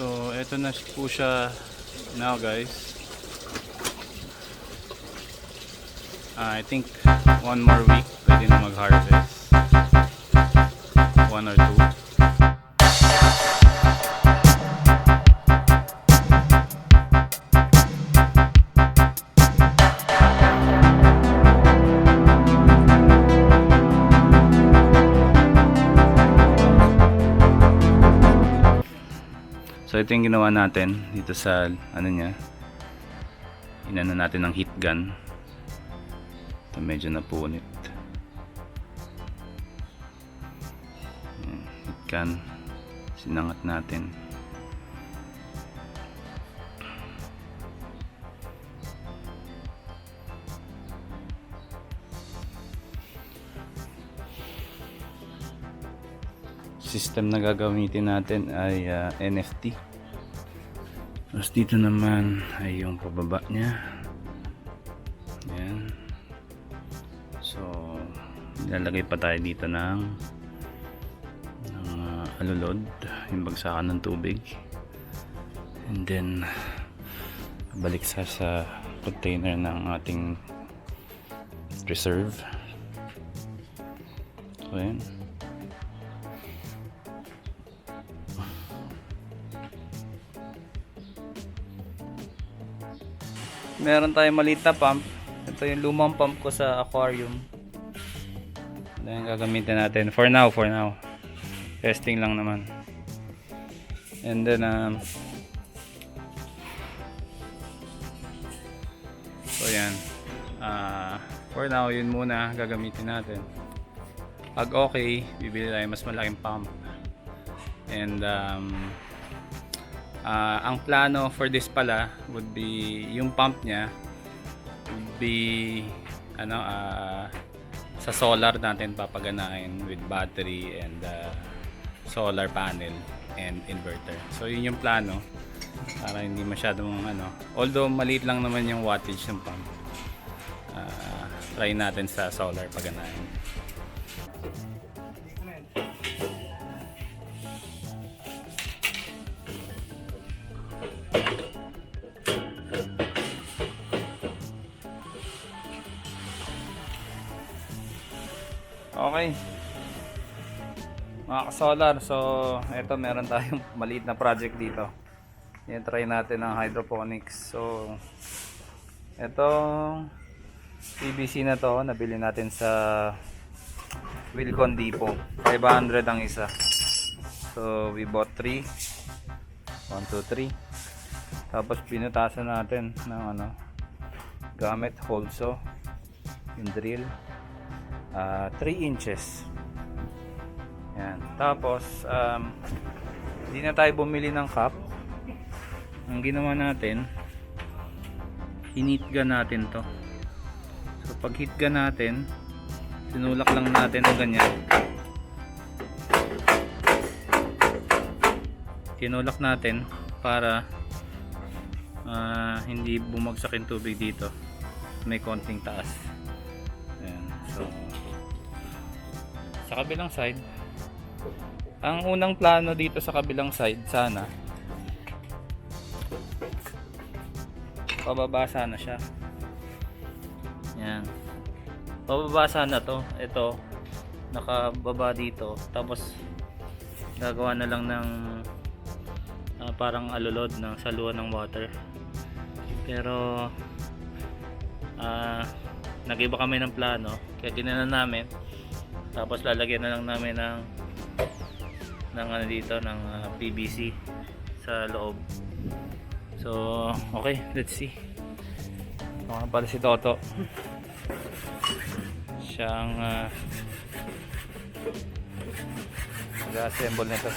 So eto na po siya now guys. I think one more week pwede na mag-harvest, 1 or 2. So ito yung ginawa natin dito sa ano niya, inano natin ng heat gun. Ito medyo napunit. Heat gun, sinangat natin. System na gagamitin natin ay NFT. Tapos dito naman ay yung pababa niya. Ayan. So ilalagay pa tayo dito ng alulod, yung bagsakan ng tubig, and then balik sa container ng ating reserve. So ayan. Meron tayong maliit na pump. Ito yung lumang pump ko sa aquarium. Ito yung gagamitin natin for now. Testing lang naman. And then so yan, for now yun muna gagamitin natin. Pag okay, bibili tayo mas malaking pump. And ang plano for this pala would be yung pump niya would be sa solar natin papaganahin with battery and solar panel and inverter. So yun yung plano para hindi masyadong although maliit lang naman yung wattage ng pump, try natin sa solar paganahin. Okay mga ka-solar, so eto meron tayong maliit na project dito. Yan, try natin ang hydroponics. So etong PVC na to nabili natin sa Wilcon Depot, 500 ang isa. So we bought 3, 1, 2, 3. Tapos pinutasan natin ng gamit hole saw, yung drill, 3 inches. Yan. Tapos hindi na tayo bumili ng cup. Ang ginawa natin, hinit gun natin to. So pag heat gun natin, sinulak lang natin ng ganyan. Tinulak natin para hindi bumagsak yung tubig dito. May konting taas. Ayan. So sa kabilang side, ang unang plano dito sa kabilang side, sana pababa sana siya. Yan, pababa sana to. Ito nakababa dito, tapos gagawa na lang ng parang alulod ng saluan ng water. Pero nag-iba kami ng plano, kaya ginawa namin. Tapos lalagyan na lang namin ng dito ng PVC sa loob. So okay, let's see. Ano pala si Toto, siyang mag-assemble nito.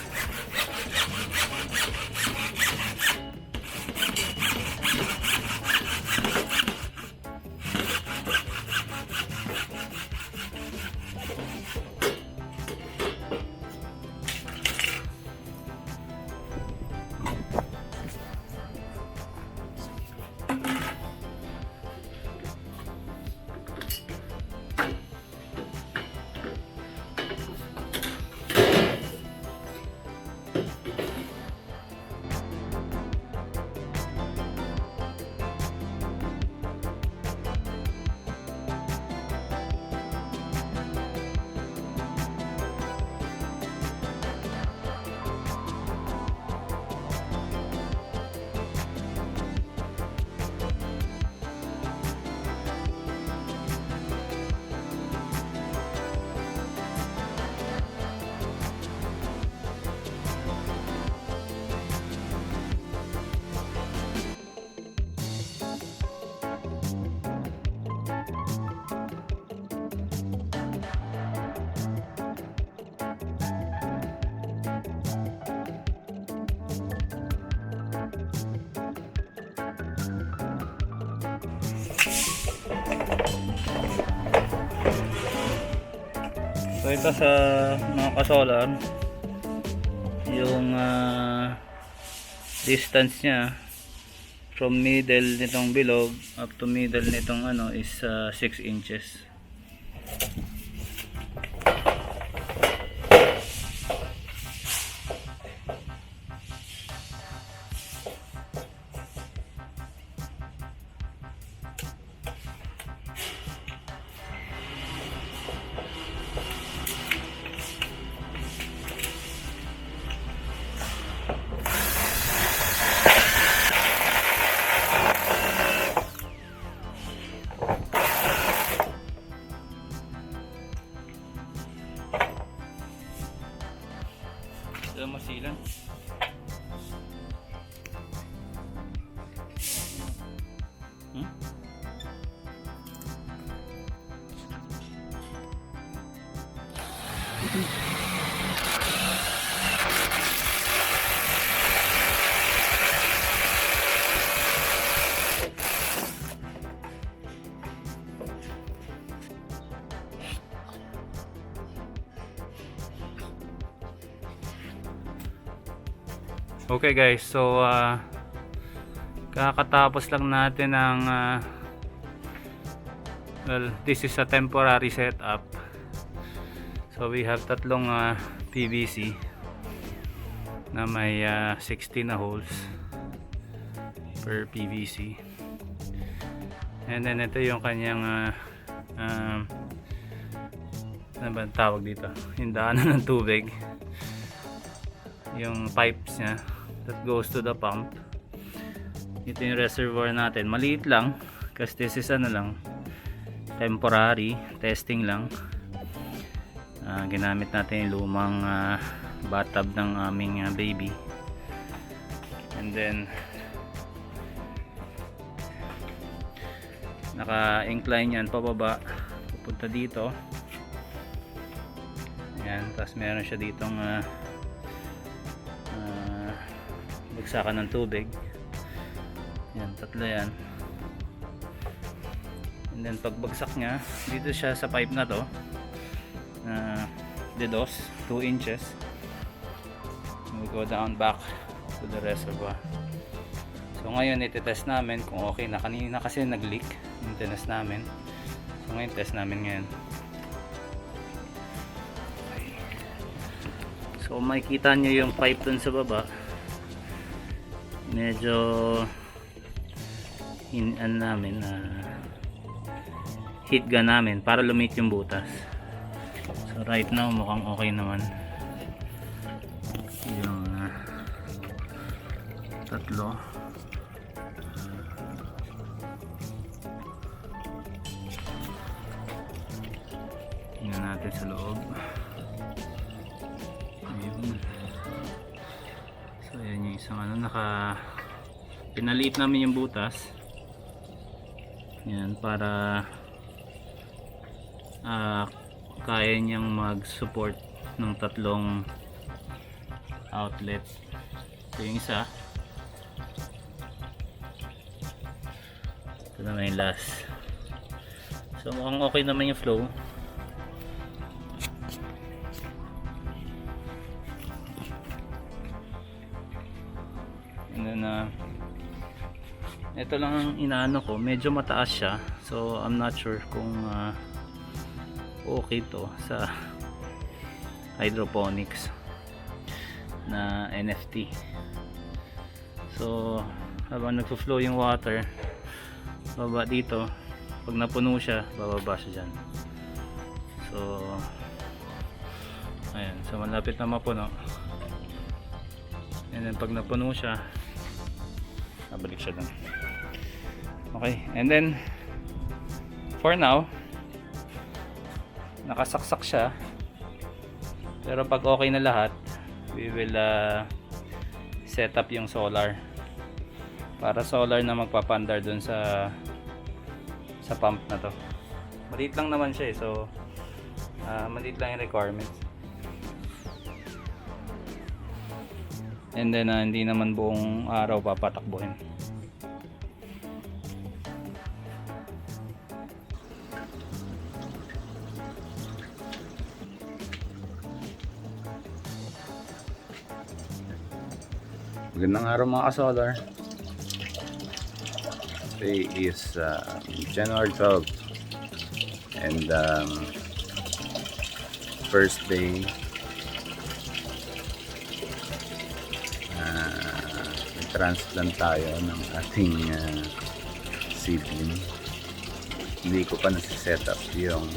ito sa mga ka-solar, yung distance niya from middle nitong bilog up to middle nitong ano is 6 inches. Ito masilan. Okay guys, so kakatapos lang natin ng well, this is a temporary setup. So we have tatlong PVC na may 60 na holes per PVC, and then ito yung kanyang ano ba tawag dito, yung daanan ng tubig, yung pipes nya that goes to the pump. Ito yung reservoir natin, maliit lang kasi this is ano lang, temporary testing lang. Ginamit natin yung lumang bathtub ng aming baby, and then naka-incline yan pababa pupunta dito. Ayan, tapos meron siya ditong bagsakan ng tubig. Yan, tatlo yan. And then pagbagsak nya, dito siya sa pipe na to, dedos 2 inches. We go down back to the reservoir. So ngayon itetest namin kung okay na. Kanina kasi nag-leak yung test namin. So ngayon test namin ngayon. Okay. So makikita nyo yung pipe dun sa baba, medyo namin heat gun namin para lumit yung butas. So right now mukhang okay naman yung tatlo. Tingnan natin sa loob. Ayun. So ayan yung isang ano, pinaliit namin yung butas. Yan, para kaya niyang mag-support ng tatlong outlet. Ito yung isa. Ito naman yung last. So mukhang okay naman yung flow. And then ito lang ang inaano ko, medyo mataas siya, so I'm not sure kung okay to sa hydroponics na NFT. So habang nagfo-flow yung water baba dito, pag napuno siya bababa siya dyan. So ayan, so malapit na mapuno, and then pag napuno siya nabalik siya dun. Okay, and then for now nakasaksak siya, pero pag okay na lahat we will set up yung solar, para solar na magpapandar dun sa pump na to. Maliit lang naman siya so maliit lang yung requirements, and then hindi naman buong araw papatakbuhin. Magandang araw mga ka-solar. Today is January 12 and first day transplant tayo ng ating seedling. Hindi ko pa nasi-set up yung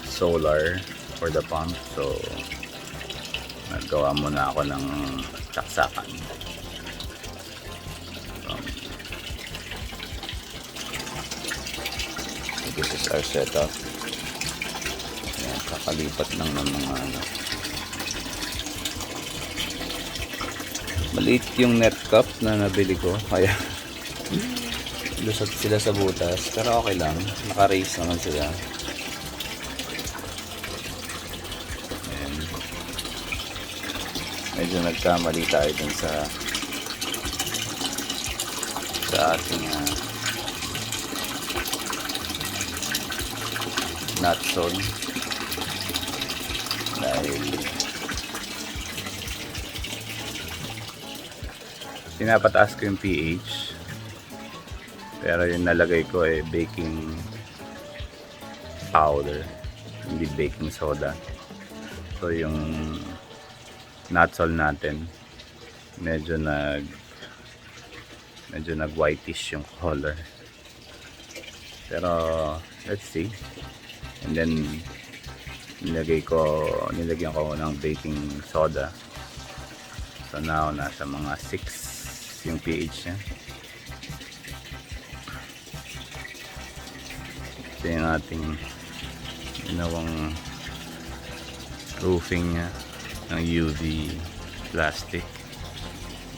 solar for the pump, so naggawa muna ako ng saksakan. This is our setup. Ayan, kakalipat lang ng mga maliit yung net cup na nabili ko, kaya lusot sila sa butas, pero okay lang, naka-raise naman sila. Ayan. Medyo nagkamali tayo dun sa ating nut zone, dahil pinapataas ko yung pH, pero yung nalagay ko ay baking powder, hindi baking soda. So yung nutsol natin medyo nag whitish yung color, pero let's see. And then nilagyan ko ng baking soda, so now nasa mga 6 yung pH niya. Ito yung ating ginawang roofing niya ng UV plastic.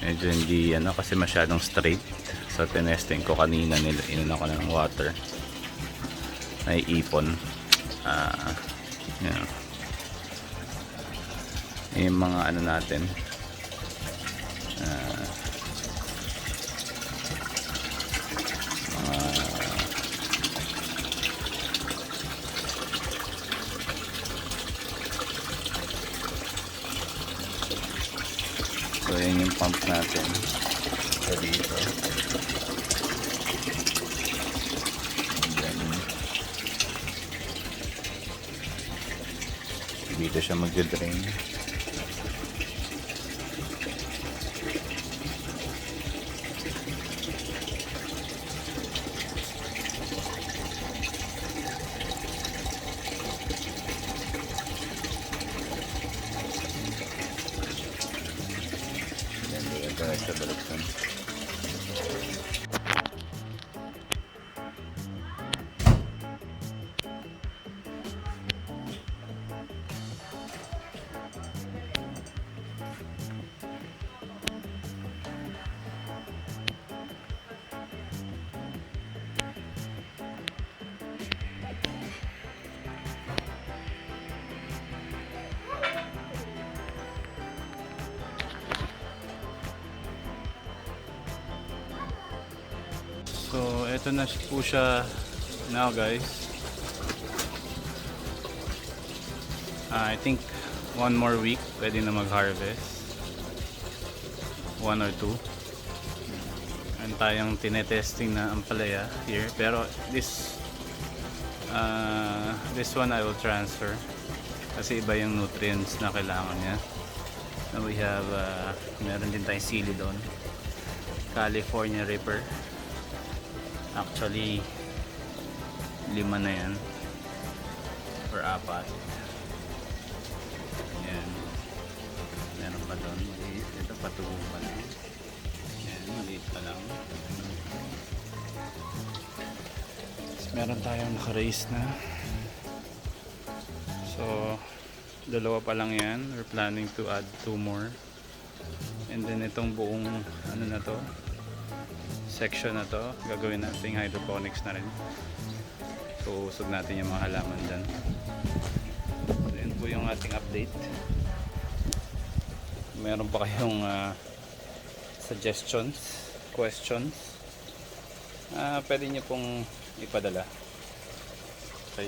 Medyo hindi kasi masyadong straight, so tinesting ko kanina, inunan ko na ng water, naiipon. Yung mga natin, so yan yung pump natin sa dito. Dito siya mag-drain. Yan, dito sa balaksan. So eto na po siya now, guys. I think 1 more week pwede na mag-harvest, 1 or 2. And tayong tinetesting na ampalaya here, pero this one I will transfer kasi iba yung nutrients na kailangan niya. Now we have meron din tayong sili doon, California Reaper. Actually 5 na yan or 4. Yan, meron pa doon maliit. Ito patubo pa lang. Yan, maliit pa lang. Meron tayong naka-raise na, so 2 pa lang yan. We're planning to add 2 more, and then itong buong na to, section na to, gagawin natin hydroponics na rin. So usog natin yung mga halaman dyan. So yun po yung ating update. Meron pa kayong suggestions, questions, pwede nyo pong ipadala. Okay,